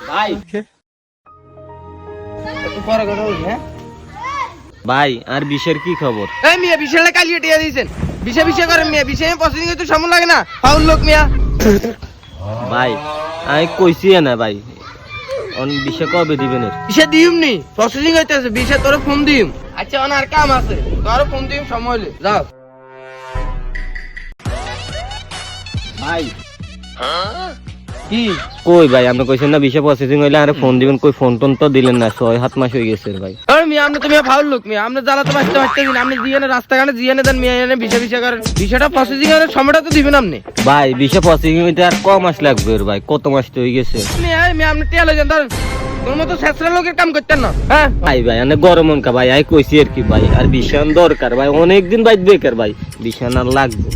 ভাই পরে কথা বলি। হ্যাঁ ভাই আর বিষের কি খবর? এই মিয়া বিশালে কালিয়ে টিয়া দিয়েছেন, বিষে করেন মিয়া, বিষে প্রসেসিং তো সময় লাগে না, ফাউল লোক মিয়া। ভাই আমি কইছি না ভাই, বিষে কবে দিবেন? বিষে দিম নি, প্রসেসিং হইতেছে, বিষে তোর ফোন দিম। আচ্ছা ওনার কাম আছে, তোর ফোন দিম সময় হলে যাও। ভাই কি কই ভাই আপনি কইছেন না বিষে প্রসেসিং হইলে আরে ফোন দিবেন, কই ফোন টোন তো দিলেন না, 6-7 মাস হয়ে গেছে ভাই। আরে মিয়া আপনি তো মিয়া ফাউল লোক মিয়া, আপনি জ্বালা তো বাঁচতে দিন, আপনি জিয়ানে রাস্তাঘাটে জিয়ানে দেন মিয়া, এনে বিষে করেন, বিষয়টা প্রসেসিং এর সময়টা তো দিবেন আপনি। ভাই বিষে প্রসেসিং হইতে আর ক মাস লাগবে ভাই, কত মাস তো হয়ে গেছে। মিয়া আপনি টিয়া লই যান, ধরেন তোর মতো ছেঁচড়া লোকের কাম করতেন না। হ্যাঁ ভাই আমি গরম অনকা ভাই, আই কইছি আর কি ভাই, আর বিষান দরকার ভাই, অনেকদিন বাইদ বেকার ভাই, বিষান আর লাগবে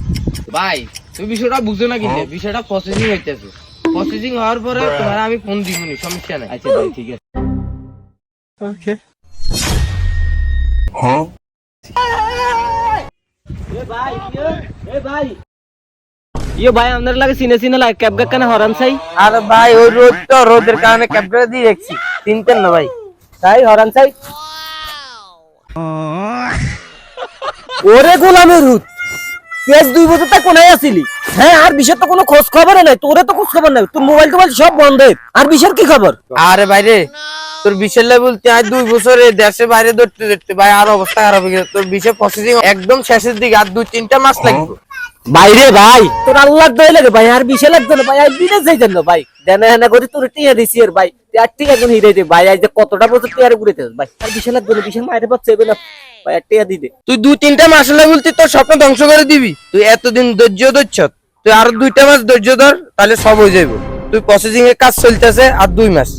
ভাই। তুমি বিষয়টা বুঝো না কিন্তু, বিষয়টা প্রসেসিং হইতেছে, প্রসেসিং হওয়ার পরে তোমার আমি ফোন দিবনি, সমস্যা নাই। আচ্ছা ভাই ঠিক আছে। ওকে ইয়ে ভাই আপনার লাগে চিনে লাগে ক্যাব গাকানে হরান চাই। আরে ভাই ওই রোদ তো, রোদের কারণে ক্যাবটা দিয়ে দেখছি, চিনতেন না ভাই, তাই হরান চাই। ওরে গোলামের হুত, পেজ 2 বছর তা কোনায় আছিলি? হ্যাঁ আর বিষয়ের তো কোনো খোঁজ খবর নাই, তোরে তো খোঁজ খবর নাই, তোর মোবাইল টোবাইল সব বন্ধ, আর বিষয়ের কি খবর? আরে ভাইরে তোর বিশের লেভেল তুই 2 বছরে দেশে বাইরে ধরতে ভাই, আর অবস্থা খারাপ হয়ে গেছে, তোর বিশের প্রসেসিং একদম শেষের দিকে, আর 2-3টা মাস লাগবে। বাইরে ভাই তোর আল্লাহ দয় লাগে ভাই, আর বিষয় লাগবে না ভাই, আর বিদেশ যাইতেন না ভাই, দেনা হেনা করে তোর টিয়া দিছি আর ভাই, আর ঠিক এখন হিরে দে ভাই, আজ যে কতটা বছর টিয়ারে ঘুরেতে ভাই, আর বিষয় লাগবে না, বিষয় মায়ের পাচ্ছে না ভাই, আর টিয়া দিদে। তুই 2-3টা মাস লেভেল তুই তোর স্বপ্ন ধ্বংস করে দিবি, তুই এতদিন ধৈর্য ধরছ, তুই আর 2টা মাস ধৈর্য ধর, তাহলে সব হয়ে যাবে। তুই প্রসেসিং এর কাজ চলতেছে আর 2 মাস।